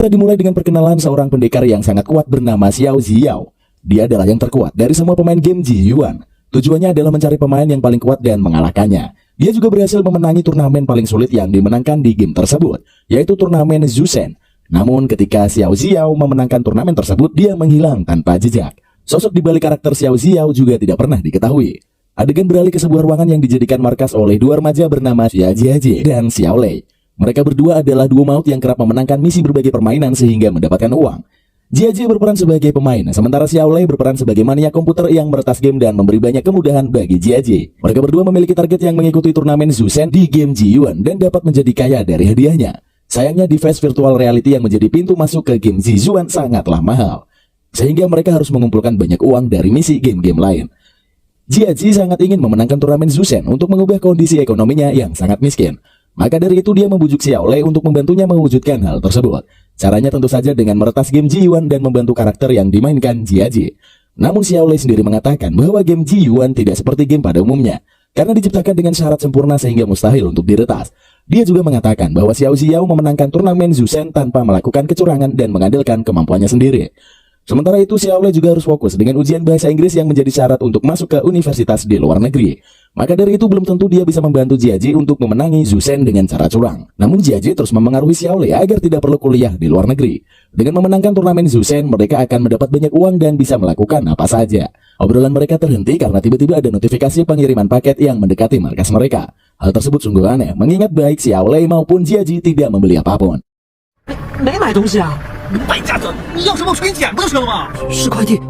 Kita dimulai dengan perkenalan seorang pendekar yang sangat kuat bernama Xiao Ziyao. Dia adalah yang terkuat dari semua pemain game Ji-Yuan. Tujuannya adalah mencari pemain yang paling kuat dan mengalahkannya. Dia juga berhasil memenangi turnamen paling sulit yang dimenangkan di game tersebut, yaitu turnamen Zusen. Namun ketika Xiao Ziyao memenangkan turnamen tersebut, dia menghilang tanpa jejak. Sosok di balik karakter Xiao Ziyao juga tidak pernah diketahui. Adegan beralih ke sebuah ruangan yang dijadikan markas oleh dua remaja bernama Xia Jiaji dan Xiao Lei. Mereka berdua adalah duo maut yang kerap memenangkan misi berbagai permainan sehingga mendapatkan uang. Jiaji berperan sebagai pemain, sementara Xiao Lei berperan sebagai mania komputer yang meretas game dan memberi banyak kemudahan bagi Jiaji. Mereka berdua memiliki target yang mengikuti turnamen Zusen di game Ji-Yuan dan dapat menjadi kaya dari hadiahnya. Sayangnya device virtual reality yang menjadi pintu masuk ke game Ji-Yuan sangatlah mahal, sehingga mereka harus mengumpulkan banyak uang dari misi game-game lain. Jiaji sangat ingin memenangkan turnamen Zusen untuk mengubah kondisi ekonominya yang sangat miskin. Maka dari itu dia membujuk Xiao Lei untuk membantunya mewujudkan hal tersebut. Caranya tentu saja dengan meretas game Ji-Yuan dan membantu karakter yang dimainkan Jiaji. Namun Xiao Lei sendiri mengatakan bahwa game Ji-Yuan tidak seperti game pada umumnya, karena diciptakan dengan syarat sempurna sehingga mustahil untuk diretas. Dia juga mengatakan bahwa Xiao Ziyao memenangkan turnamen Zusen tanpa melakukan kecurangan dan mengandalkan kemampuannya sendiri. Sementara itu, Xiao Lei juga harus fokus dengan ujian bahasa Inggris yang menjadi syarat untuk masuk ke universitas di luar negeri. Maka dari itu belum tentu dia bisa membantu Jiaji untuk memenangi Zusen dengan cara curang. Namun Jiaji terus memengaruhi Xiao Lei agar tidak perlu kuliah di luar negeri. Dengan memenangkan turnamen Zusen, mereka akan mendapat banyak uang dan bisa melakukan apa saja. Obrolan mereka terhenti karena tiba-tiba ada notifikasi pengiriman paket yang mendekati markas mereka. Hal tersebut sungguh aneh, mengingat baik Xiao Lei maupun Jiaji tidak membeli apapun. 没买东西啊，败家子，你要什么纯捡不就行了吗？是快递。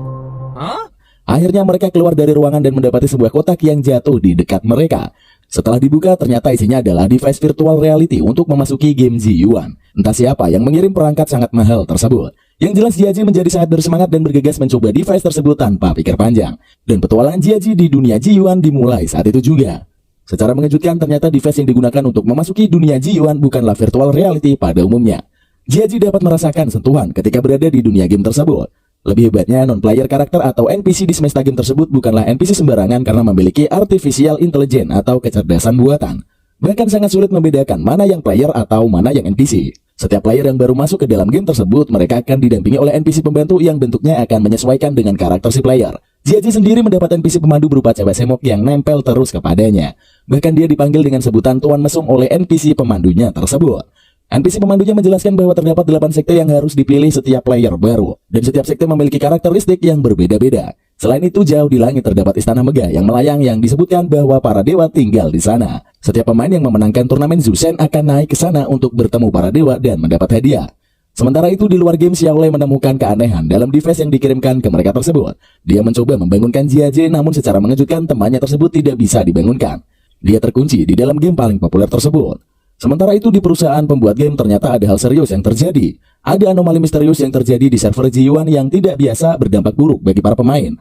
Akhirnya mereka keluar dari ruangan dan mendapati sebuah kotak yang jatuh di dekat mereka. Setelah dibuka, ternyata isinya adalah device virtual reality untuk memasuki game Ji-Yuan. Entah siapa yang mengirim perangkat sangat mahal tersebut. Yang jelas Jiaji menjadi sangat bersemangat dan bergegas mencoba device tersebut tanpa pikir panjang. Dan petualangan Jiaji di dunia Ji-Yuan dimulai saat itu juga. Secara mengejutkan, ternyata device yang digunakan untuk memasuki dunia Ji-Yuan bukanlah virtual reality pada umumnya. Jiaji dapat merasakan sentuhan ketika berada di dunia game tersebut. Lebih hebatnya, non-player karakter atau NPC di semesta game tersebut bukanlah NPC sembarangan karena memiliki artificial intelligence atau kecerdasan buatan. Bahkan sangat sulit membedakan mana yang player atau mana yang NPC. Setiap player yang baru masuk ke dalam game tersebut, mereka akan didampingi oleh NPC pembantu yang bentuknya akan menyesuaikan dengan karakter si player. Jiaji sendiri mendapat NPC pemandu berupa cewek semok yang nempel terus kepadanya. Bahkan dia dipanggil dengan sebutan Tuan Mesum oleh NPC pemandunya tersebut. NPC pemandunya menjelaskan bahwa terdapat 8 sekte yang harus dipilih setiap player baru, dan setiap sekte memiliki karakteristik yang berbeda-beda. Selain itu, jauh di langit terdapat istana megah yang melayang yang disebutkan bahwa para dewa tinggal di sana. Setiap pemain yang memenangkan turnamen Zusen akan naik ke sana untuk bertemu para dewa dan mendapat hadiah. Sementara itu, di luar game, Xiao Lei menemukan keanehan dalam device yang dikirimkan ke mereka tersebut. Dia mencoba membangunkan Jiaji, namun secara mengejutkan temannya tersebut tidak bisa dibangunkan. Dia terkunci di dalam game paling populer tersebut. Sementara itu di perusahaan pembuat game ternyata ada hal serius yang terjadi. Ada anomali misterius yang terjadi di server Ji-Yuan yang tidak biasa berdampak buruk bagi para pemain.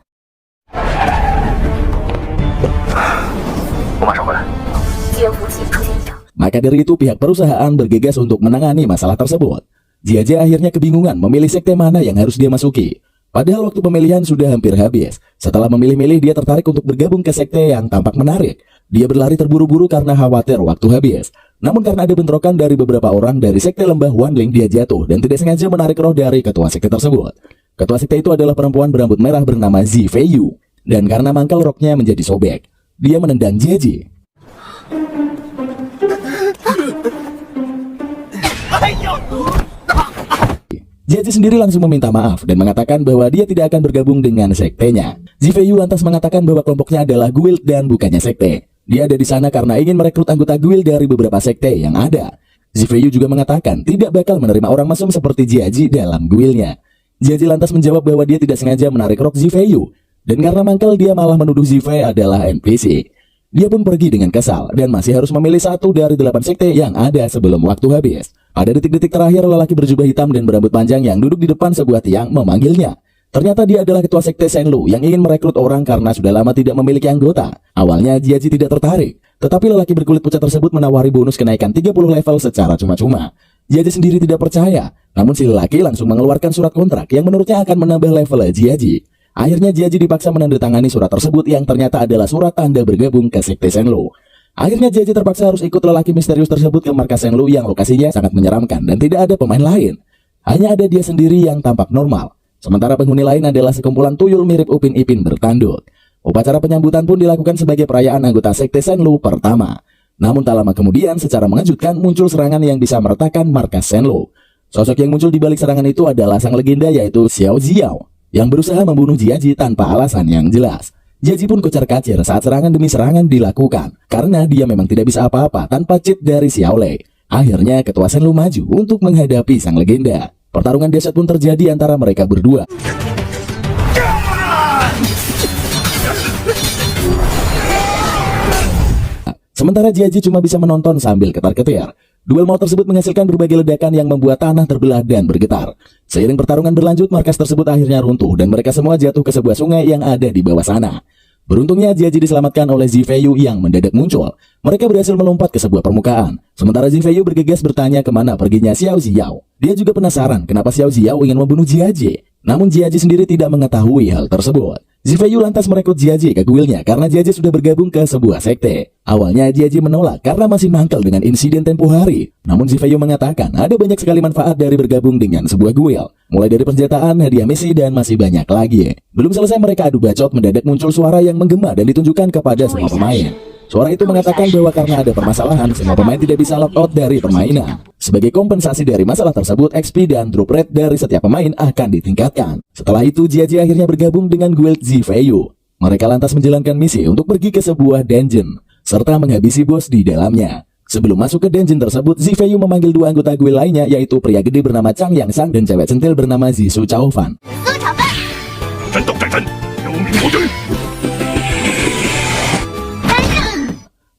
Maka dari itu pihak perusahaan bergegas untuk menangani masalah tersebut. Jiaji akhirnya kebingungan memilih sekte mana yang harus dia masuki. Padahal waktu pemilihan sudah hampir habis. Setelah memilih-milih, dia tertarik untuk bergabung ke sekte yang tampak menarik. Dia berlari terburu-buru karena khawatir waktu habis. Namun karena ada bentrokan dari beberapa orang dari sekte lembah Wanling, dia jatuh dan tidak sengaja menarik roh dari ketua sekte tersebut. Ketua sekte itu adalah perempuan berambut merah bernama Zi Feiyu. Dan karena mangkal roknya menjadi sobek, dia menendang Jiaji. Jiaji sendiri langsung meminta maaf dan mengatakan bahwa dia tidak akan bergabung dengan sektenya. Zi Feiyu lantas mengatakan bahwa kelompoknya adalah guild dan bukannya sekte. Dia ada di sana karena ingin merekrut anggota guild dari beberapa sekte yang ada. Zi Feiyu juga mengatakan tidak bakal menerima orang mesum seperti Jiaji dalam guildnya. Jiaji lantas menjawab bahwa dia tidak sengaja menarik rok Zi Feiyu. Dan karena mangkel, dia malah menuduh Zi Fei adalah NPC. Dia pun pergi dengan kesal dan masih harus memilih satu dari 8 sekte yang ada sebelum waktu habis. Pada detik-detik terakhir, lelaki berjubah hitam dan berambut panjang yang duduk di depan sebuah tiang memanggilnya. Ternyata dia adalah ketua sekte Shenlu yang ingin merekrut orang karena sudah lama tidak memiliki anggota. Awalnya Jiaji tidak tertarik, tetapi lelaki berkulit pucat tersebut menawari bonus kenaikan 30 level secara cuma-cuma. Jiaji sendiri tidak percaya, namun si lelaki langsung mengeluarkan surat kontrak yang menurutnya akan menambah level Jiaji. Akhirnya Jiaji dipaksa menandatangani surat tersebut yang ternyata adalah surat tanda bergabung ke sekte Shenlu. Akhirnya Jiaji terpaksa harus ikut lelaki misterius tersebut ke markas Shenlu yang lokasinya sangat menyeramkan dan tidak ada pemain lain. Hanya ada dia sendiri yang tampak normal. Sementara penghuni lain adalah sekumpulan tuyul mirip Upin Ipin bertanduk. Upacara penyambutan pun dilakukan sebagai perayaan anggota Sekte Shenlou pertama. Namun tak lama kemudian secara mengejutkan muncul serangan yang bisa meretakan markas Shenlou. Sosok yang muncul di balik serangan itu adalah sang legenda yaitu Xiao Ziao yang berusaha membunuh Jiaji tanpa alasan yang jelas. Jiaji pun kocar-kacir saat serangan demi serangan dilakukan karena dia memang tidak bisa apa-apa tanpa cheat dari Xiao Lei. Akhirnya ketua Shenlou maju untuk menghadapi sang legenda. Pertarungan dahsyat pun terjadi antara mereka berdua. Sementara Jiaji cuma bisa menonton sambil ketar-ketir. Duel maut tersebut menghasilkan berbagai ledakan yang membuat tanah terbelah dan bergetar. Seiring pertarungan berlanjut, markas tersebut akhirnya runtuh dan mereka semua jatuh ke sebuah sungai yang ada di bawah sana. Beruntungnya Jiaji diselamatkan oleh Zifeiyu yang mendadak muncul. Mereka berhasil melompat ke sebuah permukaan. Sementara Zifeiyu bergegas bertanya kemana perginya Xiao Ziao. Dia juga penasaran kenapa Xiao Ziao ingin membunuh Jiaji. Namun Jiaji sendiri tidak mengetahui hal tersebut. Zifeiyu lantas merekrut Jiaji ke kuilnya karena Jiaji sudah bergabung ke sebuah sekte. Awalnya Jiaji menolak karena masih mangkel dengan insiden tempo hari. Namun Zifeiyu mengatakan ada banyak sekali manfaat dari bergabung dengan sebuah kuil. Mulai dari persenjataan, hadiah misi, dan masih banyak lagi. Belum selesai mereka adu bacot, mendadak muncul suara yang menggema dan ditunjukkan kepada semua pemain. Suara itu mengatakan bahwa karena ada permasalahan, semua pemain tidak bisa lock out dari permainan. Sebagai kompensasi dari masalah tersebut, XP dan drop rate dari setiap pemain akan ditingkatkan. Setelah itu, Jiaji akhirnya bergabung dengan guild Zifeiyu. Mereka lantas menjalankan misi untuk pergi ke sebuah dungeon, serta menghabisi bos di dalamnya. Sebelum masuk ke dungeon tersebut, Zifeiyu memanggil dua anggota guild lainnya, yaitu pria gede bernama Chang Yangsang dan cewek centil bernama Zisu Chaofan.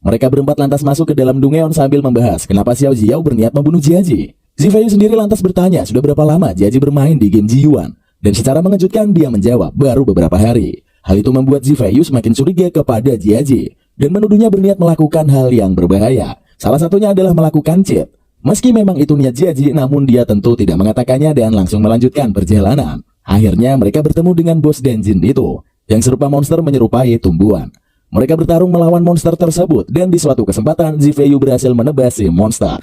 Mereka berempat lantas masuk ke dalam Dungeon sambil membahas kenapa Xiao Ziao berniat membunuh Jiaji. Zifeiyu sendiri lantas bertanya sudah berapa lama Jiaji bermain di game Ji-Yuan. Dan secara mengejutkan dia menjawab baru beberapa hari. Hal itu membuat Zifeiyu semakin curiga kepada Jiaji dan menuduhnya berniat melakukan hal yang berbahaya. Salah satunya adalah melakukan cheat. Meski memang itu niat Jiaji, namun dia tentu tidak mengatakannya dan langsung melanjutkan perjalanan. Akhirnya mereka bertemu dengan bos dungeon itu yang serupa monster menyerupai tumbuhan. Mereka bertarung melawan monster tersebut dan di suatu kesempatan Zifeiyu berhasil menebas si monster.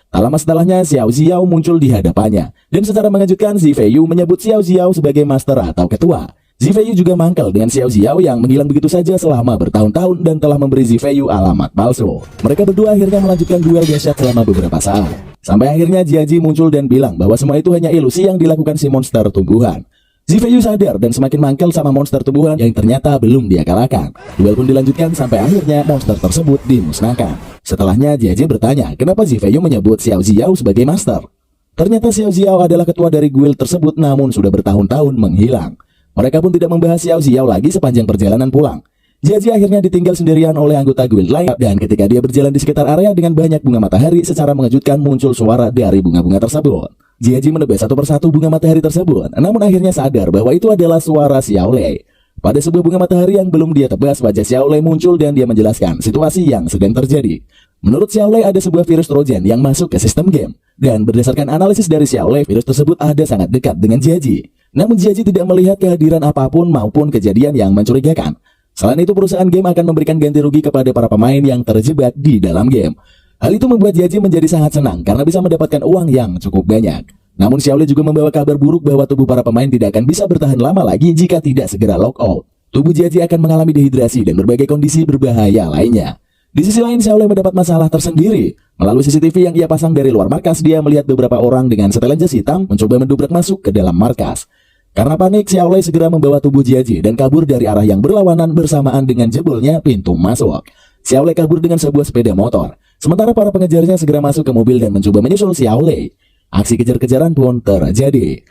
Tak lama setelahnya Xiao Ziao muncul di hadapannya dan secara mengejutkan Zifeiyu menyebut Xiao Ziao sebagai master atau ketua. Zifeiyu juga mangkel dengan Xiao Ziao yang menghilang begitu saja selama bertahun-tahun dan telah memberi Zifeiyu alamat palsu. Mereka berdua akhirnya melanjutkan duel dahsyat selama beberapa saat. Sampai akhirnya Jiaji muncul dan bilang bahwa semua itu hanya ilusi yang dilakukan si monster tumbuhan. Zifeiyu sadar dan semakin mangkel sama monster tumbuhan yang ternyata belum dia kalahkan. Duel pun dilanjutkan sampai akhirnya monster tersebut dimusnahkan. Setelahnya Jiaji bertanya kenapa Zifeiyu menyebut Xiao Ziao sebagai master. Ternyata Xiao Ziao adalah ketua dari guild tersebut namun sudah bertahun-tahun menghilang. Mereka pun tidak membahas Xiao Ziao lagi sepanjang perjalanan pulang. Jiaji akhirnya ditinggal sendirian oleh anggota guild lain dan ketika dia berjalan di sekitar area dengan banyak bunga matahari, secara mengejutkan muncul suara dari bunga-bunga tersebut. Jiaji menebas satu persatu bunga matahari tersebut, namun akhirnya sadar bahwa itu adalah suara Xiao Lei. Pada sebuah bunga matahari yang belum dia tebas, wajah Xiao Lei muncul dan dia menjelaskan situasi yang sedang terjadi. Menurut Xiao Lei ada sebuah virus Trojan yang masuk ke sistem game, dan berdasarkan analisis dari Xiao Lei, virus tersebut ada sangat dekat dengan Jiaji. Namun Jiaji tidak melihat kehadiran apapun maupun kejadian yang mencurigakan. Selain itu, perusahaan game akan memberikan ganti rugi kepada para pemain yang terjebak di dalam game. Hal itu membuat Jiaji menjadi sangat senang karena bisa mendapatkan uang yang cukup banyak. Namun Xiao Lei juga membawa kabar buruk bahwa tubuh para pemain tidak akan bisa bertahan lama lagi jika tidak segera lock out. Tubuh Jiaji akan mengalami dehidrasi dan berbagai kondisi berbahaya lainnya. Di sisi lain, Xiao Lei mendapat masalah tersendiri. Melalui CCTV yang ia pasang dari luar markas, dia melihat beberapa orang dengan setelan jas hitam mencoba mendobrak masuk ke dalam markas. Karena panik, Xiao Lei segera membawa tubuh Jiaji dan kabur dari arah yang berlawanan bersamaan dengan jebolnya pintu masuk. Xiao Lei kabur dengan sebuah sepeda motor. Sementara para pengejarnya segera masuk ke mobil dan mencoba menyusul Xiao Lei. Aksi kejar-kejaran pun terjadi.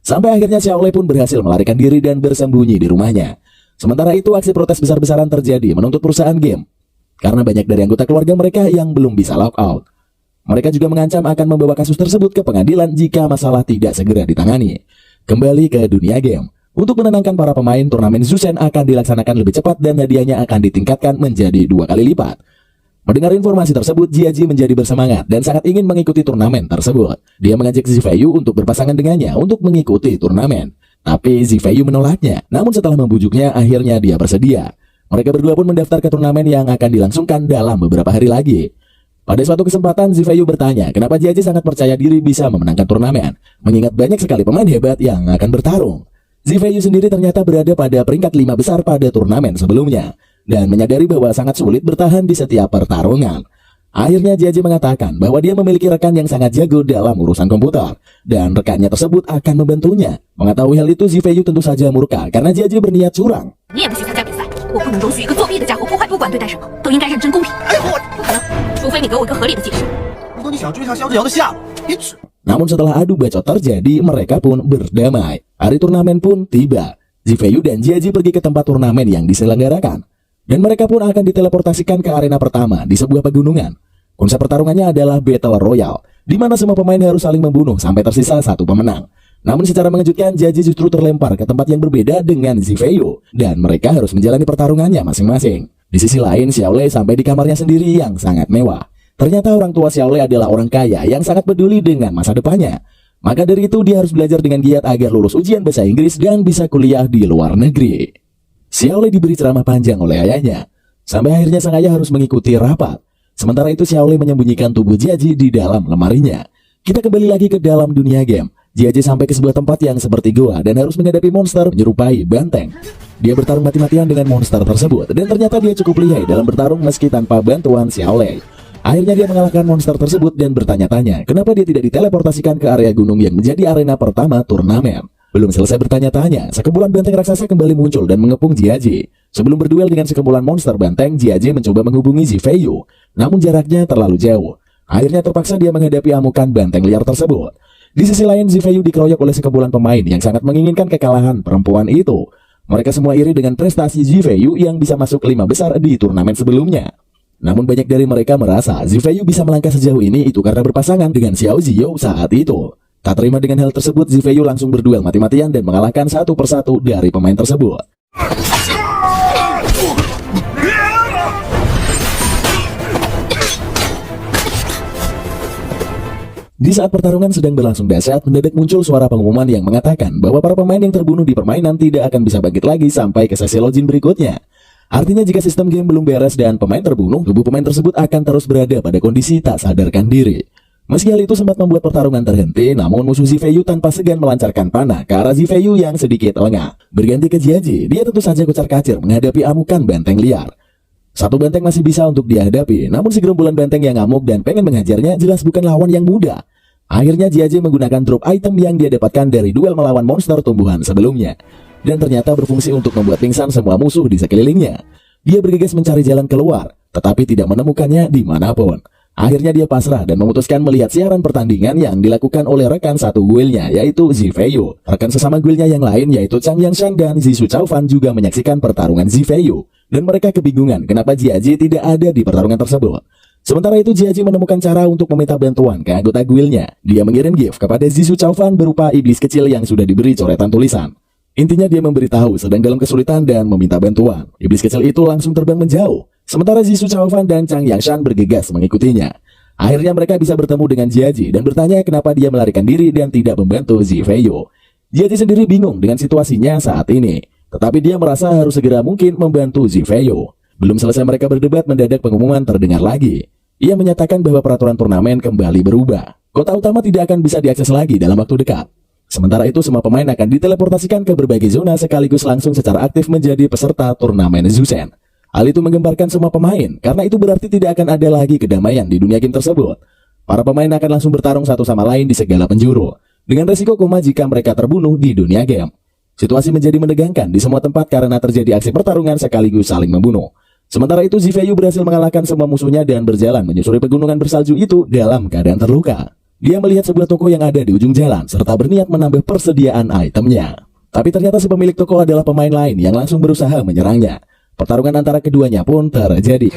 Sampai akhirnya Xiao Lei pun berhasil melarikan diri dan bersembunyi di rumahnya. Sementara itu, aksi protes besar-besaran terjadi menuntut perusahaan game. Karena banyak dari anggota keluarga mereka yang belum bisa lock out. Mereka juga mengancam akan membawa kasus tersebut ke pengadilan jika masalah tidak segera ditangani. Kembali ke dunia game. Untuk menenangkan para pemain, turnamen Zusen akan dilaksanakan lebih cepat dan hadiahnya akan ditingkatkan menjadi 2 kali lipat. Mendengar informasi tersebut, Jiaji menjadi bersemangat dan sangat ingin mengikuti turnamen tersebut. Dia mengajak Zifeiyu untuk berpasangan dengannya untuk mengikuti turnamen. Tapi Zifeiyu menolaknya, namun setelah membujuknya, akhirnya dia bersedia. Mereka berdua pun mendaftar ke turnamen yang akan dilangsungkan dalam beberapa hari lagi. Pada suatu kesempatan, Zifeiyu bertanya kenapa Jiaji sangat percaya diri bisa memenangkan turnamen, mengingat banyak sekali pemain hebat yang akan bertarung. Zifeiyu sendiri ternyata berada pada peringkat 5 besar pada turnamen sebelumnya, dan menyadari bahwa sangat sulit bertahan di setiap pertarungan. Akhirnya Jiaji mengatakan bahwa dia memiliki rekan yang sangat jago dalam urusan komputer, dan rekannya tersebut akan membantunya. Mengetahui hal itu, Zifeiyu tentu saja murka karena Jiaji berniat curang. 你也不许参加比赛，我不能容许一个作弊的家伙破坏，不管对待什么都应该认真公平。不可能，除非你给我一个合理的解释。如果你想追上肖志尧的下落，你只 Namun setelah adu bacot terjadi, mereka pun berdamai. Hari turnamen pun tiba. Zifeiyu dan Jiaji pergi ke tempat turnamen yang diselenggarakan, dan mereka pun akan diteleportasikan ke arena pertama di sebuah pegunungan. Konsep pertarungannya adalah Battle Royale, di mana semua pemain harus saling membunuh sampai tersisa satu pemenang. Namun secara mengejutkan, Jiaji justru terlempar ke tempat yang berbeda dengan Zifeiyu, dan mereka harus menjalani pertarungannya masing-masing. Di sisi lain, Xiaolei sampai di kamarnya sendiri yang sangat mewah. Ternyata orang tua Xiaolei adalah orang kaya yang sangat peduli dengan masa depannya. Maka dari itu dia harus belajar dengan giat agar lulus ujian bahasa Inggris dan bisa kuliah di luar negeri. Xiaolei diberi ceramah panjang oleh ayahnya, sampai akhirnya sang ayah harus mengikuti rapat. Sementara itu Xiaolei menyembunyikan tubuh Jiaji di dalam lemarinya. Kita kembali lagi ke dalam dunia game. Jiaji sampai ke sebuah tempat yang seperti goa dan harus menghadapi monster menyerupai banteng. Dia bertarung mati-matian dengan monster tersebut, dan ternyata dia cukup lihai dalam bertarung meski tanpa bantuan Xiaolei. Akhirnya dia mengalahkan monster tersebut dan bertanya-tanya kenapa dia tidak diteleportasikan ke area gunung yang menjadi arena pertama turnamen. Belum selesai bertanya-tanya, sekumpulan banteng raksasa kembali muncul dan mengepung Jiaji. Sebelum berduel dengan sekumpulan monster banteng, Jiaji mencoba menghubungi Zifeiyu, namun jaraknya terlalu jauh. Akhirnya terpaksa dia menghadapi amukan banteng liar tersebut. Di sisi lain, Zifeiyu dikeroyok oleh sekumpulan pemain yang sangat menginginkan kekalahan perempuan itu. Mereka semua iri dengan prestasi Zifeiyu yang bisa masuk 5 besar di turnamen sebelumnya. Namun banyak dari mereka merasa Zifeiyu bisa melangkah sejauh ini itu karena berpasangan dengan Xiao Ziyou saat itu. Tak terima dengan hal tersebut, Zifeiyu langsung berduel mati-matian dan mengalahkan satu persatu dari pemain tersebut. Di saat pertarungan sedang berlangsung dahsyat, mendadak muncul suara pengumuman yang mengatakan bahwa para pemain yang terbunuh di permainan tidak akan bisa bangkit lagi sampai ke sesi login berikutnya. Artinya jika sistem game belum beres dan pemain terbunuh, tubuh pemain tersebut akan terus berada pada kondisi tak sadarkan diri. Meski hal itu sempat membuat pertarungan terhenti, namun musuh Zifeiyu tanpa segan melancarkan panah ke arah Zifeiyu yang sedikit lengah. Berganti ke Jiaji, dia tentu saja kocar-kacir menghadapi amukan banteng liar. Satu banteng masih bisa untuk dihadapi, namun si gerombolan banteng yang ngamuk dan pengen menghajarnya jelas bukan lawan yang mudah. Akhirnya Jiaji menggunakan drop item yang dia dapatkan dari duel melawan monster tumbuhan sebelumnya, dan ternyata berfungsi untuk membuat pingsan semua musuh di sekelilingnya. Dia bergegas mencari jalan keluar, tetapi tidak menemukannya dimanapun. Akhirnya dia pasrah dan memutuskan melihat siaran pertandingan yang dilakukan oleh rekan satu guildnya, yaitu Zifeiyu. Rekan sesama guildnya yang lain, yaitu Chang Yangshan dan Zishu Chaofan juga menyaksikan pertarungan Zifeiyu, dan mereka kebingungan kenapa Jiaji tidak ada di pertarungan tersebut. Sementara itu Jiaji menemukan cara untuk meminta bantuan ke anggota guildnya. Dia mengirim gift kepada Zishu Chaofan berupa iblis kecil yang sudah diberi coretan tulisan. Intinya dia memberitahu sedang dalam kesulitan dan meminta bantuan. Iblis kecil itu langsung terbang menjauh, sementara Zishu Chaofan dan Chang Yangshan bergegas mengikutinya. Akhirnya mereka bisa bertemu dengan Jiaji dan bertanya kenapa dia melarikan diri dan tidak membantu Zifeiyu. Jiaji sendiri bingung dengan situasinya saat ini, tetapi dia merasa harus segera mungkin membantu Zifeiyu. Belum selesai mereka berdebat, mendadak pengumuman terdengar lagi. Ia menyatakan bahwa peraturan turnamen kembali berubah. Kota utama tidak akan bisa diakses lagi dalam waktu dekat. Sementara itu semua pemain akan diteleportasikan ke berbagai zona sekaligus langsung secara aktif menjadi peserta turnamen Zuzen. Hal itu menggemparkan semua pemain, karena itu berarti tidak akan ada lagi kedamaian di dunia game tersebut. Para pemain akan langsung bertarung satu sama lain di segala penjuru, dengan resiko koma jika mereka terbunuh di dunia game. Situasi menjadi menegangkan di semua tempat karena terjadi aksi pertarungan sekaligus saling membunuh. Sementara itu Zifeiyu berhasil mengalahkan semua musuhnya dan berjalan menyusuri pegunungan bersalju itu dalam keadaan terluka. Dia melihat sebuah toko yang ada di ujung jalan serta berniat menambah persediaan itemnya. Tapi ternyata si pemilik toko adalah pemain lain yang langsung berusaha menyerangnya. Pertarungan antara keduanya pun terjadi.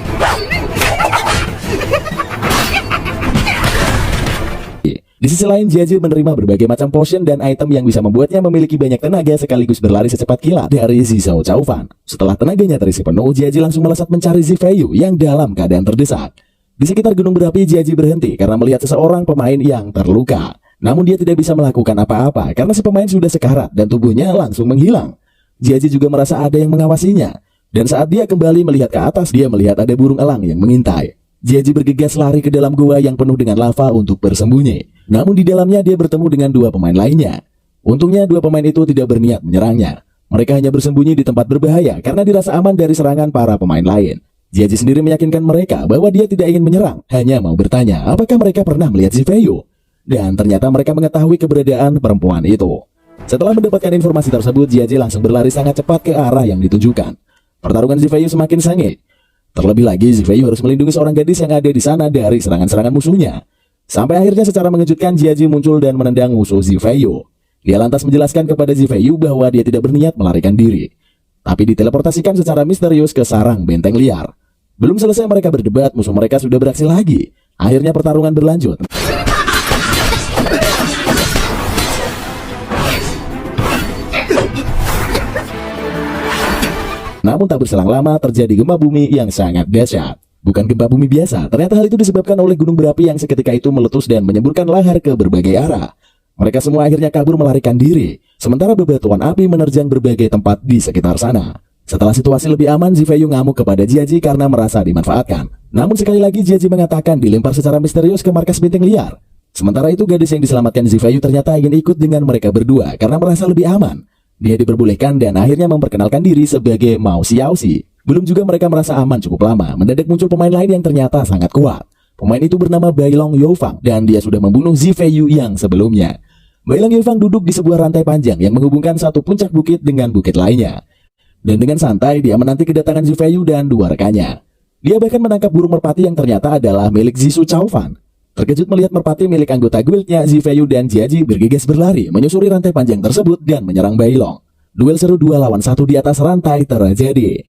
Di sisi lain, Jiaji menerima berbagai macam potion dan item yang bisa membuatnya memiliki banyak tenaga sekaligus berlari secepat kilat dari Zhou Chaofan. Setelah tenaganya terisi penuh, Jiaji langsung melesat mencari Zifeiyu yang dalam keadaan terdesak. Di sekitar gunung berapi, Jiaji berhenti karena melihat seseorang pemain yang terluka. Namun dia tidak bisa melakukan apa-apa karena si pemain sudah sekarat dan tubuhnya langsung menghilang. Jiaji juga merasa ada yang mengawasinya. Dan saat dia kembali melihat ke atas, dia melihat ada burung elang yang mengintai. Jiaji bergegas lari ke dalam gua yang penuh dengan lava untuk bersembunyi. Namun di dalamnya dia bertemu dengan dua pemain lainnya. Untungnya dua pemain itu tidak berniat menyerangnya. Mereka hanya bersembunyi di tempat berbahaya karena dirasa aman dari serangan para pemain lain. Jiaji sendiri meyakinkan mereka bahwa dia tidak ingin menyerang, hanya mau bertanya apakah mereka pernah melihat Zifeiyu. Dan ternyata mereka mengetahui keberadaan perempuan itu. Setelah mendapatkan informasi tersebut, Jiaji langsung berlari sangat cepat ke arah yang ditujukan. Pertarungan Zifeiyu semakin sengit. Terlebih lagi, Zifeiyu harus melindungi seorang gadis yang ada di sana dari serangan-serangan musuhnya. Sampai akhirnya secara mengejutkan Jiaji muncul dan menendang musuh Zifeiyu. Dia lantas menjelaskan kepada Zifeiyu bahwa dia tidak berniat melarikan diri, tapi diteleportasikan secara misterius ke sarang benteng liar. Belum selesai mereka berdebat, musuh mereka sudah beraksi lagi. Akhirnya pertarungan berlanjut. Namun tak berselang lama terjadi gempa bumi yang sangat dahsyat. Bukan gempa bumi biasa, ternyata hal itu disebabkan oleh gunung berapi yang seketika itu meletus dan menyemburkan lahar ke berbagai arah. Mereka semua akhirnya kabur melarikan diri, sementara bebatuan api menerjang berbagai tempat di sekitar sana. Setelah situasi lebih aman, Zifeiyu ngamuk kepada Jiaji karena merasa dimanfaatkan. Namun sekali lagi Jiaji mengatakan dilempar secara misterius ke markas benteng liar. Sementara itu gadis yang diselamatkan Zifeiyu ternyata ingin ikut dengan mereka berdua karena merasa lebih aman. Dia diperbolehkan dan akhirnya memperkenalkan diri sebagai Mao Xiaoxi. Belum juga mereka merasa aman cukup lama, mendadak muncul pemain lain yang ternyata sangat kuat. Pemain itu bernama Bailong Youfang dan dia sudah membunuh Zifeiyu yang sebelumnya. Bailong Youfang duduk di sebuah rantai panjang yang menghubungkan satu puncak bukit dengan bukit lainnya. Dan dengan santai dia menanti kedatangan Zifeiyu dan dua rekannya. Dia bahkan menangkap burung merpati yang ternyata adalah milik Zhou Chaofan. Terkejut melihat merpati milik anggota guildnya, Zifeiyu dan Jiaji bergegas berlari menyusuri rantai panjang tersebut dan menyerang Bailong. Duel seru 2 lawan 1 di atas rantai terjadi.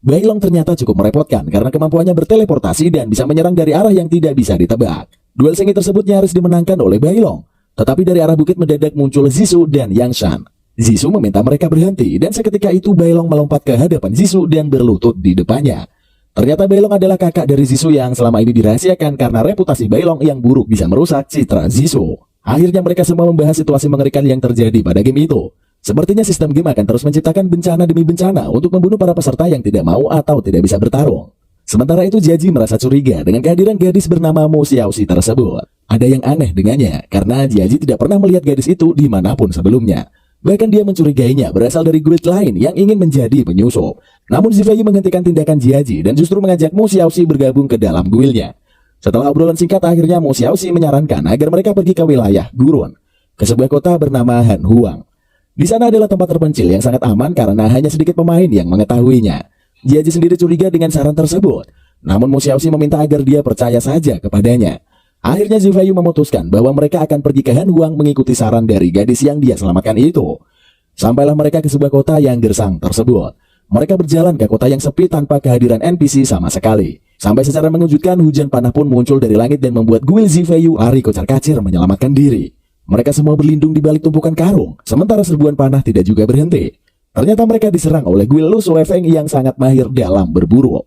Bailong ternyata cukup merepotkan karena kemampuannya berteleportasi dan bisa menyerang dari arah yang tidak bisa ditebak. Duel sengit tersebut nyaris dimenangkan oleh Bailong. Tetapi dari arah bukit mendadak muncul Zizou dan Yangshan. Zizou meminta mereka berhenti dan seketika itu Bailong melompat ke hadapan Zizou dan berlutut di depannya. Ternyata Bailong adalah kakak dari Zizou yang selama ini dirahasiakan karena reputasi Bailong yang buruk bisa merusak citra Zizou. Akhirnya mereka semua membahas situasi mengerikan yang terjadi pada game itu. Sepertinya sistem game akan terus menciptakan bencana demi bencana untuk membunuh para peserta yang tidak mau atau tidak bisa bertarung. Sementara itu Jiaji merasa curiga dengan kehadiran gadis bernama Mao Xiaoxi tersebut. Ada yang aneh dengannya karena Jiaji tidak pernah melihat gadis itu dimanapun sebelumnya. Bahkan dia mencurigainya berasal dari guild lain yang ingin menjadi penyusup. Namun Zifeiyu menghentikan tindakan Jiaji dan justru mengajak Mao Xiaoxi bergabung ke dalam guildnya. Setelah obrolan singkat akhirnya Mao Xiaoxi menyarankan agar mereka pergi ke wilayah Gurun, ke sebuah kota bernama Han Huang. Di sana adalah tempat terpencil yang sangat aman karena hanya sedikit pemain yang mengetahuinya. Jiaji sendiri curiga dengan saran tersebut. Namun Mao Xiaoxi meminta agar dia percaya saja kepadanya. Akhirnya Zifeiyu memutuskan bahwa mereka akan pergi ke Han Huang mengikuti saran dari gadis yang dia selamatkan itu. Sampailah mereka ke sebuah kota yang gersang tersebut. Mereka berjalan ke kota yang sepi tanpa kehadiran NPC sama sekali. Sampai secara mengejutkan hujan panah pun muncul dari langit dan membuat guild Zifeiyu lari kocar-kacir menyelamatkan diri. Mereka semua berlindung di balik tumpukan karung, sementara serbuan panah tidak juga berhenti. Ternyata mereka diserang oleh guild Lu Suefeng yang sangat mahir dalam berburu.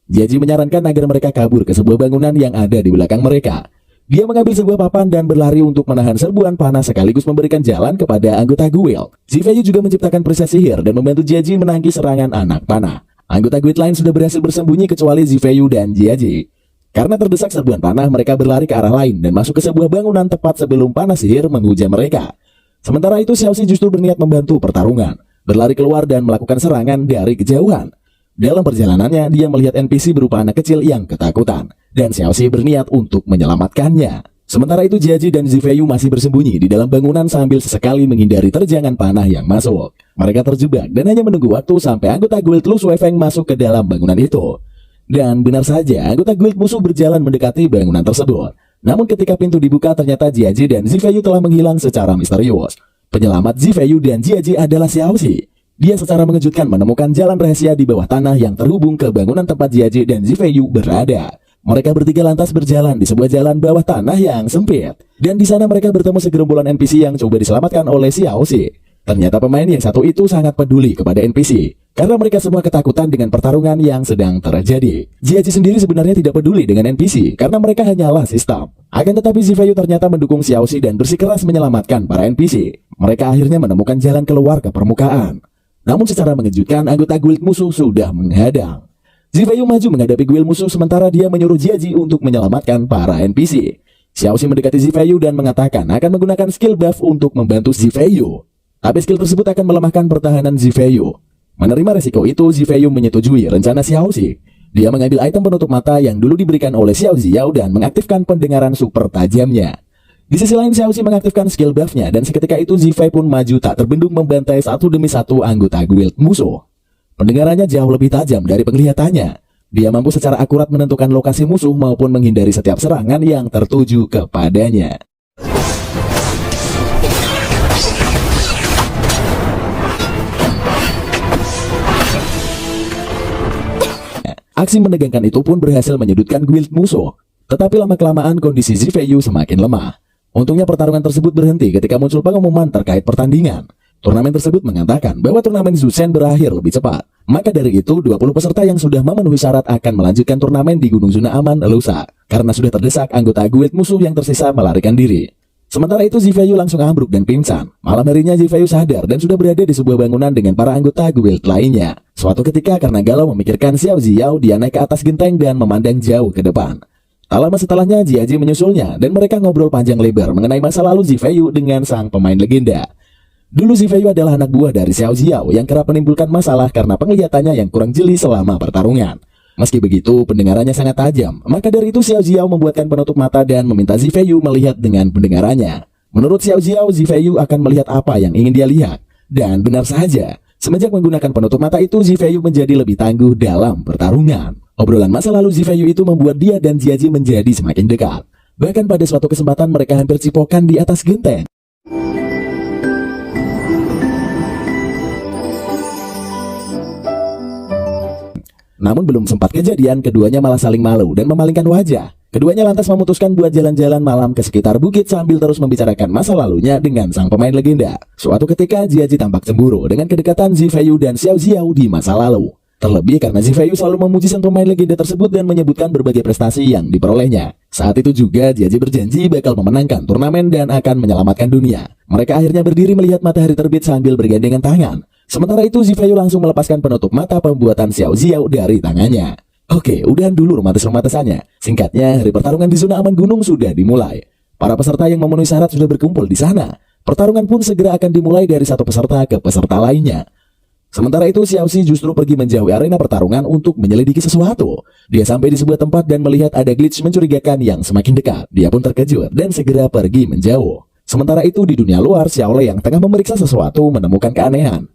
Jiaji menyarankan agar mereka kabur ke sebuah bangunan yang ada di belakang mereka. Dia mengambil sebuah papan dan berlari untuk menahan serbuan panah sekaligus memberikan jalan kepada anggota guild. Zifeiyu juga menciptakan perisai sihir dan membantu Jiaji menangkis serangan anak panah. Anggota guild lain sudah berhasil bersembunyi kecuali Zifeiyu dan Jiaji. Karena terdesak serbuan panah, mereka berlari ke arah lain dan masuk ke sebuah bangunan tepat sebelum panah sihir menghujam mereka. Sementara itu Xiaoxi justru berniat membantu pertarungan, berlari keluar dan melakukan serangan dari kejauhan. Dalam perjalanannya, dia melihat NPC berupa anak kecil yang ketakutan, dan Xiaoxi berniat untuk menyelamatkannya. Sementara itu Jiaji dan Zifeiyu masih bersembunyi di dalam bangunan sambil sesekali menghindari terjangan panah yang masuk. Mereka terjebak dan hanya menunggu waktu sampai anggota guild Lu Suefeng masuk ke dalam bangunan itu. Dan benar saja, anggota guild musuh berjalan mendekati bangunan tersebut. Namun ketika pintu dibuka, ternyata Jiaji dan Zifeiyu telah menghilang secara misterius. Penyelamat Zifeiyu dan Jiaji adalah Xiaoxi. Dia secara mengejutkan menemukan jalan rahasia di bawah tanah yang terhubung ke bangunan tempat Jiaji dan Zifeiyu berada. Mereka bertiga lantas berjalan di sebuah jalan bawah tanah yang sempit. Dan di sana mereka bertemu segerombolan NPC yang coba diselamatkan oleh Xiaoxi. Ternyata pemain yang satu itu sangat peduli kepada NPC. Karena mereka semua ketakutan dengan pertarungan yang sedang terjadi. Jiaji sendiri sebenarnya tidak peduli dengan NPC karena mereka hanyalah sistem. Akan tetapi Zifeiyu ternyata mendukung Xiaoxi dan bersikeras menyelamatkan para NPC. Mereka akhirnya menemukan jalan keluar ke permukaan. Namun secara mengejutkan anggota guild musuh sudah menghadang. Zifeiyu maju menghadapi guild musuh sementara dia menyuruh Jiaji untuk menyelamatkan para NPC. Xiaoxi mendekati Zifeiyu dan mengatakan akan menggunakan skill buff untuk membantu Zifeiyu. Tapi skill tersebut akan melemahkan pertahanan Zifeiyu. Menerima resiko itu, Zifeiyu menyetujui rencana Xiaoxi. Dia mengambil item penutup mata yang dulu diberikan oleh Xiao Ziao dan mengaktifkan pendengaran super tajamnya. Di sisi lain Xiaoxi mengaktifkan skill buff-nya dan seketika itu Zifei pun maju tak terbendung membantai satu demi satu anggota guild musuh. Pendengarannya jauh lebih tajam dari penglihatannya. Dia mampu secara akurat menentukan lokasi musuh maupun menghindari setiap serangan yang tertuju kepadanya. Aksi menegangkan itu pun berhasil menyudutkan guild musuh. Tetapi lama-kelamaan kondisi Zifeiyu semakin lemah. Untungnya pertarungan tersebut berhenti ketika muncul pengumuman terkait pertandingan. Turnamen tersebut mengatakan bahwa turnamen Zusen berakhir lebih cepat. Maka dari itu, 20 peserta yang sudah memenuhi syarat akan melanjutkan turnamen di Gunung Zona Aman lusa. Karena sudah terdesak, anggota guild musuh yang tersisa melarikan diri. Sementara itu Zifeiyu langsung ambruk dan pingsan. Malam harinya Zifeiyu sadar dan sudah berada di sebuah bangunan dengan para anggota guild lainnya. Suatu ketika karena galau memikirkan Xiao Ziao, dia naik ke atas genteng dan memandang jauh ke depan. Tak lama setelahnya Jiaji menyusulnya dan mereka ngobrol panjang lebar mengenai masa lalu Zifeiyu dengan sang pemain legenda. Dulu Zifeiyu adalah anak buah dari Xiao Ziao yang kerap menimbulkan masalah karena penglihatannya yang kurang jeli selama pertarungan. Meski begitu, pendengarannya sangat tajam. Maka dari itu Xiao Ziao membuatkan penutup mata dan meminta Zifeiyu melihat dengan pendengarannya. Menurut Xiao Ziao, Zifeiyu akan melihat apa yang ingin dia lihat. Dan benar saja, semenjak menggunakan penutup mata itu, Zifeiyu menjadi lebih tangguh dalam pertarungan. Obrolan masa lalu Zifeiyu itu membuat dia dan Jiaji menjadi semakin dekat. Bahkan pada suatu kesempatan mereka hampir cipokan di atas genteng. Namun belum sempat kejadian, keduanya malah saling malu dan memalingkan wajah. Keduanya lantas memutuskan buat jalan-jalan malam ke sekitar bukit sambil terus membicarakan masa lalunya dengan sang pemain legenda. Suatu ketika Jiaji tampak cemburu dengan kedekatan Zifeiyu dan Xiao Ziao di masa lalu. Terlebih karena Zifeiyu selalu memuji sang pemain legenda tersebut dan menyebutkan berbagai prestasi yang diperolehnya. Saat itu juga Jiaji berjanji bakal memenangkan turnamen dan akan menyelamatkan dunia. Mereka akhirnya berdiri melihat matahari terbit sambil bergandengan tangan. Sementara itu Zifeiyu langsung melepaskan penutup mata pembuatan Xiao Ziao dari tangannya. Oke, udahan dulu romantis-romantisannya. Singkatnya, hari pertarungan di zona aman gunung sudah dimulai. Para peserta yang memenuhi syarat sudah berkumpul di sana. Pertarungan pun segera akan dimulai dari satu peserta ke peserta lainnya. Sementara itu Xiaoxi justru pergi menjauhi arena pertarungan untuk menyelidiki sesuatu. Dia sampai di sebuah tempat dan melihat ada glitch mencurigakan yang semakin dekat. Dia pun terkejut dan segera pergi menjauh. Sementara itu di dunia luar, Xiaolei yang tengah memeriksa sesuatu menemukan keanehan.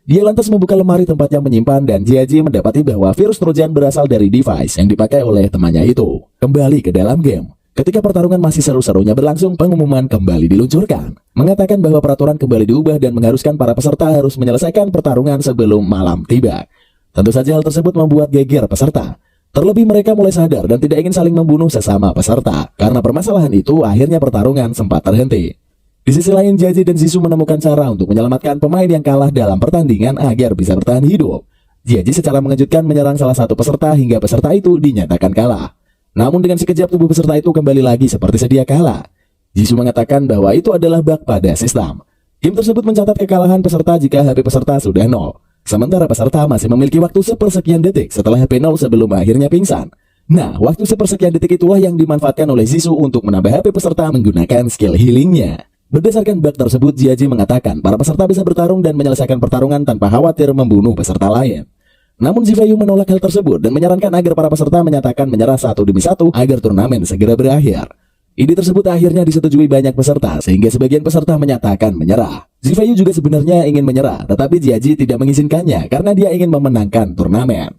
Dia lantas membuka lemari tempatnya menyimpan dan Jiaji mendapati bahwa virus Trojan berasal dari device yang dipakai oleh temannya itu. Kembali ke dalam game. Ketika pertarungan masih seru-serunya berlangsung, pengumuman kembali diluncurkan. Mengatakan bahwa peraturan kembali diubah dan mengharuskan para peserta harus menyelesaikan pertarungan sebelum malam tiba. Tentu saja hal tersebut membuat geger peserta. Terlebih mereka mulai sadar dan tidak ingin saling membunuh sesama peserta. Karena permasalahan itu, akhirnya pertarungan sempat terhenti. Di sisi lain, Jiaji dan Zizou menemukan cara untuk menyelamatkan pemain yang kalah dalam pertandingan agar bisa bertahan hidup. Jiaji secara mengejutkan menyerang salah satu peserta hingga peserta itu dinyatakan kalah. Namun dengan sekejap tubuh peserta itu kembali lagi seperti sedia kala. Zizou mengatakan bahwa itu adalah bug pada sistem. Tim tersebut mencatat kekalahan peserta jika HP peserta sudah 0. Sementara peserta masih memiliki waktu sepersekian detik setelah HP 0 sebelum akhirnya pingsan. Nah, waktu sepersekian detik itulah yang dimanfaatkan oleh Zizou untuk menambah HP peserta menggunakan skill healingnya. Berdasarkan bug tersebut, Jiaji mengatakan para peserta bisa bertarung dan menyelesaikan pertarungan tanpa khawatir membunuh peserta lain. Namun Zifeiyu menolak hal tersebut dan menyarankan agar para peserta menyatakan menyerah satu demi satu agar turnamen segera berakhir. Ide tersebut akhirnya disetujui banyak peserta sehingga sebagian peserta menyatakan menyerah. Zifeiyu juga sebenarnya ingin menyerah, tetapi Jiaji tidak mengizinkannya karena dia ingin memenangkan turnamen.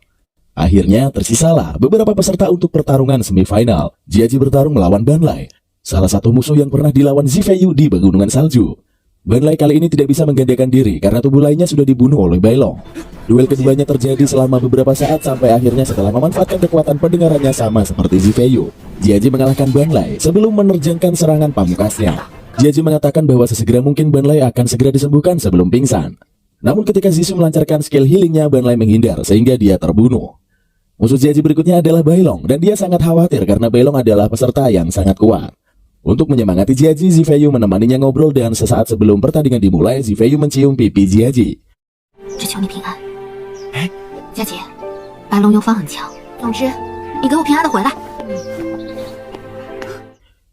Akhirnya tersisalah beberapa peserta untuk pertarungan semifinal. Jiaji bertarung melawan Banlai, salah satu musuh yang pernah dilawan Zifeiyu di Pegunungan Salju. Banlai kali ini tidak bisa menggandakan diri karena tubuh lainnya sudah dibunuh oleh Bailong. Duel keduanya terjadi selama beberapa saat sampai akhirnya setelah memanfaatkan kekuatan pendengarannya sama seperti Zifeyu, Jiaji mengalahkan Banlai sebelum menerjangkan serangan pamukasnya. Jiaji mengatakan bahwa sesegera mungkin Banlai akan segera disembuhkan sebelum pingsan. Namun ketika Zishu melancarkan skill healingnya, Banlai menghindar sehingga dia terbunuh. Musuh Jiaji berikutnya adalah Bailong dan dia sangat khawatir karena Bailong adalah peserta yang sangat kuat. Untuk menyemangati Jiaji, Zifeyu menemaninya ngobrol dan sesaat sebelum pertandingan dimulai, Zifeyu mencium pipi Jiaji. 只求你平安。哎，佳姐，白龙游方很强，总之你给我平安的回来。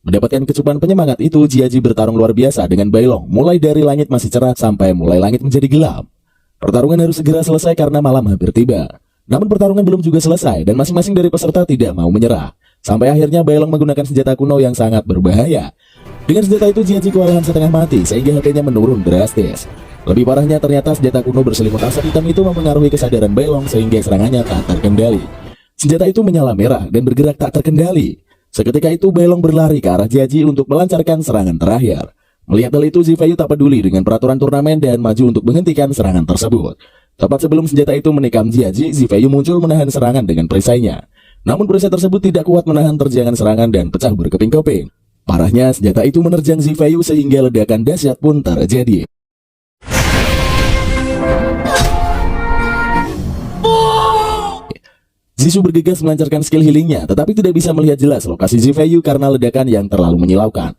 Mendapatkan kecupan penyemangat itu, Jiaji bertarung luar biasa dengan Bailong, mulai dari langit masih cerah sampai mulai langit menjadi gelap. Pertarungan harus segera selesai karena malam hampir tiba. Namun pertarungan belum juga selesai dan masing-masing dari peserta tidak mau menyerah. Sampai akhirnya Bailong menggunakan senjata kuno yang sangat berbahaya. Dengan senjata itu Jiaji kewalahan setengah mati sehingga HP-nya menurun drastis. Lebih parahnya ternyata senjata kuno berselimut asap hitam itu mempengaruhi kesadaran Bailong sehingga serangannya tak terkendali. Senjata itu menyala merah dan bergerak tak terkendali. Seketika itu Bailong berlari ke arah Jiaji untuk melancarkan serangan terakhir. Melihat hal itu, Zifeyu tak peduli dengan peraturan turnamen dan maju untuk menghentikan serangan tersebut. Tepat sebelum senjata itu menikam Jiaji, Zifeyu muncul menahan serangan dengan perisainya. Namun perisai tersebut tidak kuat menahan terjangan serangan dan pecah berkeping-keping. Parahnya, senjata itu menerjang Zifeyu sehingga ledakan dahsyat pun terjadi. Zishu bergegas melancarkan skill healingnya, tetapi tidak bisa melihat jelas lokasi Zifeyu karena ledakan yang terlalu menyilaukan.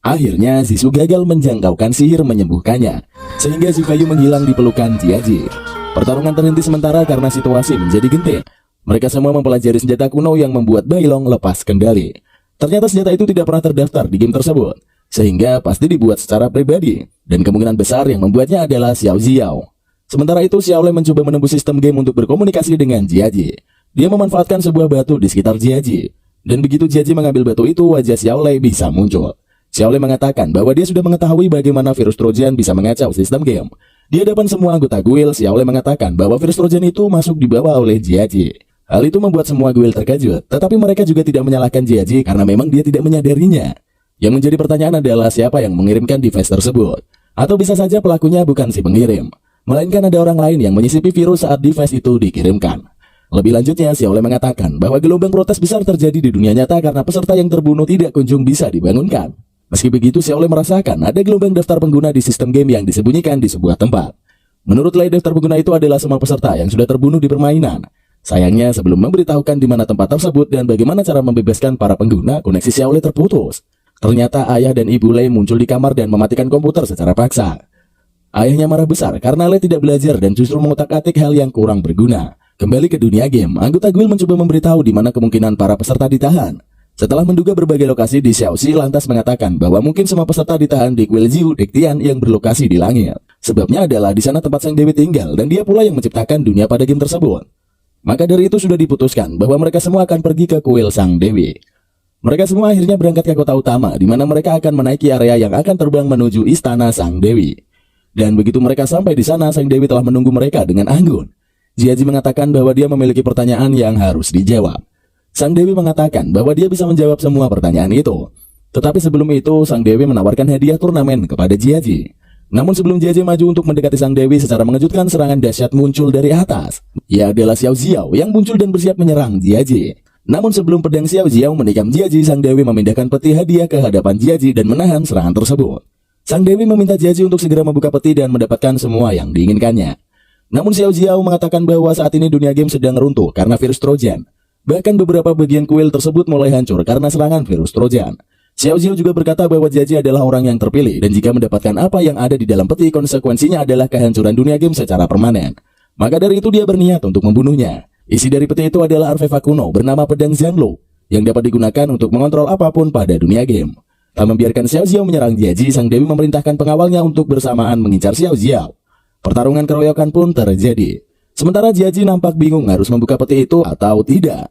Akhirnya, Zishu gagal menjangkaukan sihir menyembuhkannya, sehingga Zifeyu menghilang di pelukan Jiaji. Pertarungan terhenti sementara karena situasi menjadi genting. Mereka semua mempelajari senjata kuno yang membuat Bailong lepas kendali. Ternyata senjata itu tidak pernah terdaftar di game tersebut, sehingga pasti dibuat secara pribadi, dan kemungkinan besar yang membuatnya adalah Xiao Ziao. Sementara itu, Xiao Lei mencoba menembus sistem game untuk berkomunikasi dengan Jiaji. Dia memanfaatkan sebuah batu di sekitar Jiaji, dan begitu Jiaji mengambil batu itu, wajah Xiao Lei bisa muncul. Xiao Lei mengatakan bahwa dia sudah mengetahui bagaimana virus Trojan bisa mengacau sistem game. Di hadapan semua anggota guild, Xiao Lei mengatakan bahwa virus Trojan itu masuk dibawa oleh Jiaji. Hal itu membuat semua guild terkejut, tetapi mereka juga tidak menyalahkan Jiaji karena memang dia tidak menyadarinya. Yang menjadi pertanyaan adalah siapa yang mengirimkan device tersebut. Atau bisa saja pelakunya bukan si pengirim, melainkan ada orang lain yang menyisipi virus saat device itu dikirimkan. Lebih lanjutnya, Xiao Lei mengatakan bahwa gelombang protes besar terjadi di dunia nyata karena peserta yang terbunuh tidak kunjung bisa dibangunkan. Meski begitu, Xiao Lei merasakan ada gelombang daftar pengguna di sistem game yang disembunyikan di sebuah tempat. Menurut Lei, daftar pengguna itu adalah semua peserta yang sudah terbunuh di permainan. Sayangnya, sebelum memberitahukan di mana tempat tersebut dan bagaimana cara membebaskan para pengguna, koneksi Xiao Lei terputus. Ternyata ayah dan ibu Lei muncul di kamar dan mematikan komputer secara paksa. Ayahnya marah besar karena Lei tidak belajar dan justru mengotak-atik hal yang kurang berguna. Kembali ke dunia game, anggota guild mencoba memberitahu di mana kemungkinan para peserta ditahan. Setelah menduga berbagai lokasi di Xiaoxi, lantas mengatakan bahwa mungkin semua peserta ditahan di kuil Ziu Dektian yang berlokasi di langit. Sebabnya adalah di sana tempat Sang Dewi tinggal dan dia pula yang menciptakan dunia pada game tersebut. Maka dari itu sudah diputuskan bahwa mereka semua akan pergi ke kuil Sang Dewi. Mereka semua akhirnya berangkat ke kota utama di mana mereka akan menaiki area yang akan terbang menuju istana Sang Dewi. Dan begitu mereka sampai di sana, Sang Dewi telah menunggu mereka dengan anggun. Jiaji mengatakan bahwa dia memiliki pertanyaan yang harus dijawab. Sang Dewi mengatakan bahwa dia bisa menjawab semua pertanyaan itu. Tetapi sebelum itu, Sang Dewi menawarkan hadiah turnamen kepada Jiaji. Namun sebelum Jiaji maju untuk mendekati Sang Dewi, secara mengejutkan serangan dahsyat muncul dari atas. Ia adalah Xiao Ziao yang muncul dan bersiap menyerang Jiaji. Namun sebelum pedang Xiao Ziao menikam Jiaji, Sang Dewi memindahkan peti hadiah ke hadapan Jiaji dan menahan serangan tersebut. Sang Dewi meminta Jiaji untuk segera membuka peti dan mendapatkan semua yang diinginkannya. Namun Xiao Ziao mengatakan bahwa saat ini dunia game sedang runtuh karena virus Trojan. Bahkan beberapa bagian kuil tersebut mulai hancur karena serangan virus Trojan. Xiao Ziao juga berkata bahwa Jiaji adalah orang yang terpilih dan jika mendapatkan apa yang ada di dalam peti, konsekuensinya adalah kehancuran dunia game secara permanen. Maka dari itu dia berniat untuk membunuhnya. Isi dari peti itu adalah artefak kuno bernama pedang Zhanglo yang dapat digunakan untuk mengontrol apapun pada dunia game. Tak membiarkan Xiao Ziao menyerang Jiaji, Sang Dewi memerintahkan pengawalnya untuk bersamaan mengincar Xiao Ziao. Pertarungan keroyokan pun terjadi. Sementara Jiaji nampak bingung harus membuka peti itu atau tidak.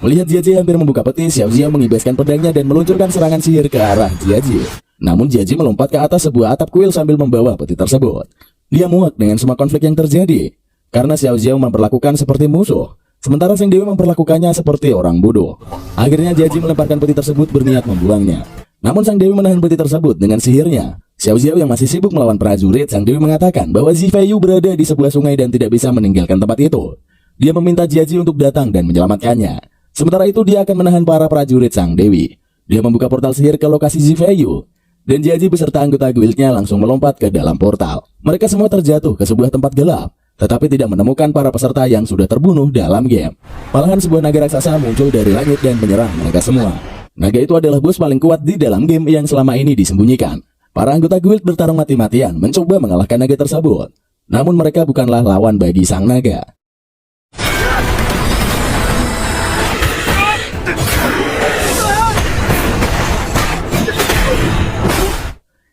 Melihat Jiaji hampir membuka peti, Xiao Ziao mengibaskan pedangnya dan meluncurkan serangan sihir ke arah Jiaji. Namun Jiaji melompat ke atas sebuah atap kuil sambil membawa peti tersebut. Dia muak dengan semua konflik yang terjadi karena Xiao Ziao memperlakukan seperti musuh, sementara Sang Dewi memperlakukannya seperti orang bodoh. Akhirnya Jiaji melemparkan peti tersebut berniat membuangnya. Namun Sang Dewi menahan peti tersebut dengan sihirnya. Xiao Xiao yang masih sibuk melawan prajurit, Sang Dewi mengatakan bahwa Zifei Yu berada di sebuah sungai dan tidak bisa meninggalkan tempat itu. Dia meminta Jiaji untuk datang dan menyelamatkannya. Sementara itu dia akan menahan para prajurit Sang Dewi. Dia membuka portal sihir ke lokasi Zifei Yu. Dan Jiaji beserta anggota guildnya langsung melompat ke dalam portal. Mereka semua terjatuh ke sebuah tempat gelap, tetapi tidak menemukan para peserta yang sudah terbunuh dalam game. Malahan sebuah naga raksasa muncul dari langit dan menyerang mereka semua. Naga itu adalah bos paling kuat di dalam game yang selama ini disembunyikan. Para anggota guild bertarung mati-matian mencoba mengalahkan naga tersebut. Namun mereka bukanlah lawan bagi sang naga.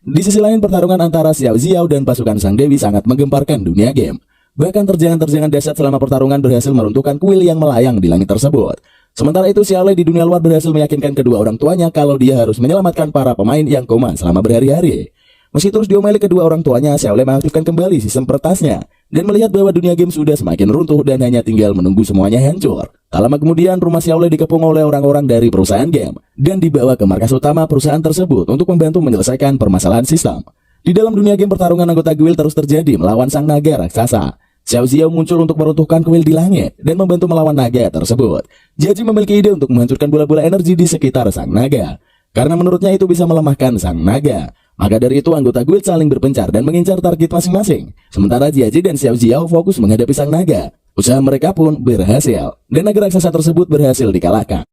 Di sisi lain, pertarungan antara Xiao Xiao dan pasukan Sang Dewi sangat menggemparkan dunia game. Bahkan terjangan-terjangan dahsyat selama pertarungan berhasil meruntuhkan kuil yang melayang di langit tersebut. Sementara itu, Xiaolei di dunia luar berhasil meyakinkan kedua orang tuanya kalau dia harus menyelamatkan para pemain yang koma selama berhari-hari. Meski terus diomeli kedua orang tuanya, Xiaolei mengaktifkan kembali sistem peretasnya dan melihat bahwa dunia game sudah semakin runtuh dan hanya tinggal menunggu semuanya hancur. Tak lama kemudian, rumah Xiaolei dikepung oleh orang-orang dari perusahaan game dan dibawa ke markas utama perusahaan tersebut untuk membantu menyelesaikan permasalahan sistem. Di dalam dunia game, pertarungan anggota guild terus terjadi melawan sang naga raksasa. Xiao Xiao muncul untuk meruntuhkan kuil di langit dan membantu melawan naga tersebut. Jiaji memiliki ide untuk menghancurkan bola-bola energi di sekitar sang naga, karena menurutnya itu bisa melemahkan sang naga. Maka dari itu anggota guild saling berpencar dan mengincar target masing-masing. Sementara Jiaji dan Xiao Xiao fokus menghadapi sang naga. Usaha mereka pun berhasil dan naga raksasa tersebut berhasil dikalahkan.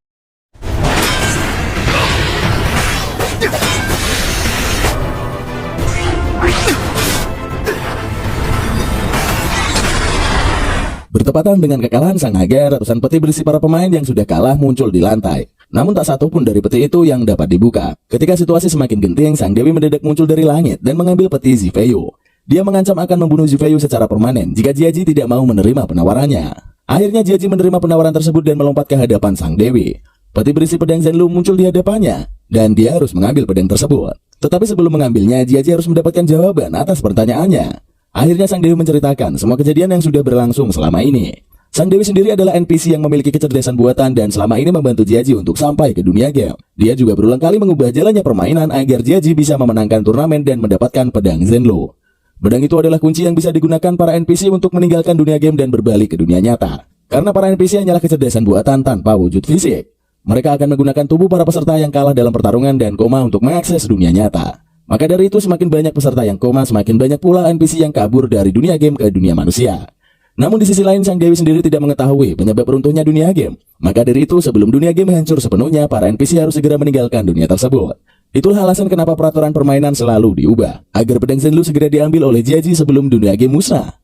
Bertepatan dengan kekalahan sang naga, ratusan peti berisi para pemain yang sudah kalah muncul di lantai. Namun tak satu pun dari peti itu yang dapat dibuka. Ketika situasi semakin genting, Sang Dewi mendadak muncul dari langit dan mengambil peti Zifei Yu. Dia mengancam akan membunuh Zifei Yu secara permanen jika Jiaji tidak mau menerima penawarannya. Akhirnya Jiaji menerima penawaran tersebut dan melompat ke hadapan Sang Dewi. Peti berisi pedang Zenlu muncul di hadapannya dan dia harus mengambil pedang tersebut. Tetapi sebelum mengambilnya, Jiaji harus mendapatkan jawaban atas pertanyaannya. Akhirnya Sang Dewi menceritakan semua kejadian yang sudah berlangsung selama ini. Sang Dewi sendiri adalah NPC yang memiliki kecerdasan buatan dan selama ini membantu Jiaji untuk sampai ke dunia game. Dia juga berulang kali mengubah jalannya permainan agar Jiaji bisa memenangkan turnamen dan mendapatkan pedang Zenlu. Pedang itu adalah kunci yang bisa digunakan para NPC untuk meninggalkan dunia game dan berbalik ke dunia nyata. Karena para NPC hanyalah kecerdasan buatan tanpa wujud fisik. Mereka akan menggunakan tubuh para peserta yang kalah dalam pertarungan dan koma untuk mengakses dunia nyata. Maka dari itu semakin banyak peserta yang koma, semakin banyak pula NPC yang kabur dari dunia game ke dunia manusia. Namun di sisi lain, Sang Dewi sendiri tidak mengetahui penyebab runtuhnya dunia game. Maka dari itu sebelum dunia game hancur sepenuhnya, para NPC harus segera meninggalkan dunia tersebut. Itulah alasan kenapa peraturan permainan selalu diubah, agar pedang Zenlu segera diambil oleh Jiaji sebelum dunia game musnah.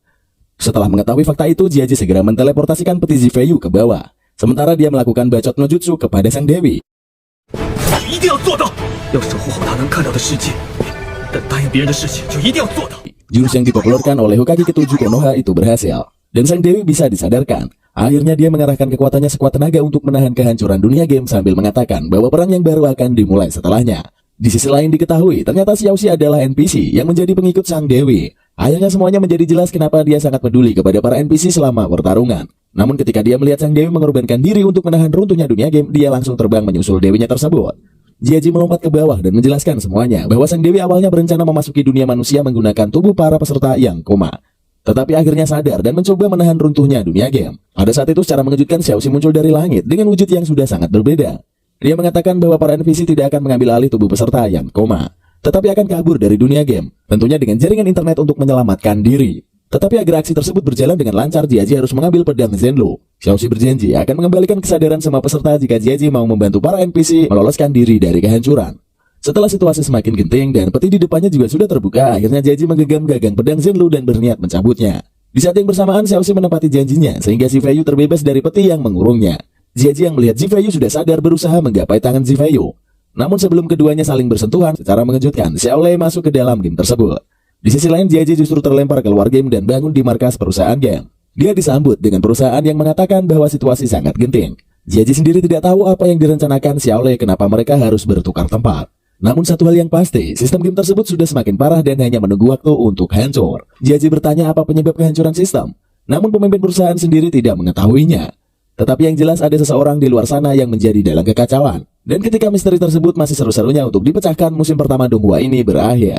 Setelah mengetahui fakta itu, Jiaji segera menteleportasikan peti Zifei Yu ke bawah. Sementara dia melakukan bacot no jutsu kepada Sang Dewi. 一定要做到，要守护好他能看到的世界，但答应别人的事情就一定要做到。 Jurus yang dipopulerkan oleh Hokage ke-7 Konoha itu berhasil, dan Sang Dewi bisa disadarkan. Akhirnya dia mengerahkan kekuatannya sekuat tenaga untuk menahan kehancuran dunia game sambil mengatakan bahwa perang yang baru akan dimulai setelahnya. Di sisi lain diketahui, ternyata Xiaoxi adalah NPC yang menjadi pengikut Sang Dewi. Akhirnya semuanya menjadi jelas kenapa dia sangat peduli kepada para NPC selama pertarungan. Namun ketika dia melihat Sang Dewi mengorbankan diri untuk menahan runtuhnya dunia game, dia langsung terbang menyusul dewinya tersebut. Jiaji melompat ke bawah dan menjelaskan semuanya bahwa Sang Dewi awalnya berencana memasuki dunia manusia menggunakan tubuh para peserta yang koma. Tetapi akhirnya sadar dan mencoba menahan runtuhnya dunia game. Pada saat itu secara mengejutkan Xiaoxi muncul dari langit dengan wujud yang sudah sangat berbeda. Dia mengatakan bahwa para NPC tidak akan mengambil alih tubuh peserta yang koma, tetapi akan kabur dari dunia game, tentunya dengan jaringan internet untuk menyelamatkan diri. Tetapi agar aksi tersebut berjalan dengan lancar, Jiaji harus mengambil pedang Zenlu. Xiaoxi berjanji akan mengembalikan kesadaran semua peserta jika Jiaji mau membantu para NPC meloloskan diri dari kehancuran. Setelah situasi semakin genting dan peti di depannya juga sudah terbuka, akhirnya Jiaji menggenggam gagang pedang Zenlu dan berniat mencabutnya. Di saat yang bersamaan, Xiaoxi menepati janjinya sehingga Zifei Yu terbebas dari peti yang mengurungnya. Jiaji yang melihat Zifei Yu sudah sadar berusaha menggapai tangan Zifei Yu. Namun sebelum keduanya saling bersentuhan, secara mengejutkan, Xiaolei masuk ke dalam game tersebut. Di sisi lain, Jiaji justru terlempar keluar game dan bangun di markas perusahaan game. Dia disambut dengan perusahaan yang mengatakan bahwa situasi sangat genting. Jiaji sendiri tidak tahu apa yang direncanakan Xiaolei kenapa mereka harus bertukar tempat. Namun satu hal yang pasti, sistem game tersebut sudah semakin parah dan hanya menunggu waktu untuk hancur. Jiaji bertanya apa penyebab kehancuran sistem. Namun pemimpin perusahaan sendiri tidak mengetahuinya. Tetapi yang jelas ada seseorang di luar sana yang menjadi dalam kekacauan. Dan ketika misteri tersebut masih seru-serunya untuk dipecahkan, musim pertama Donghua ini berakhir.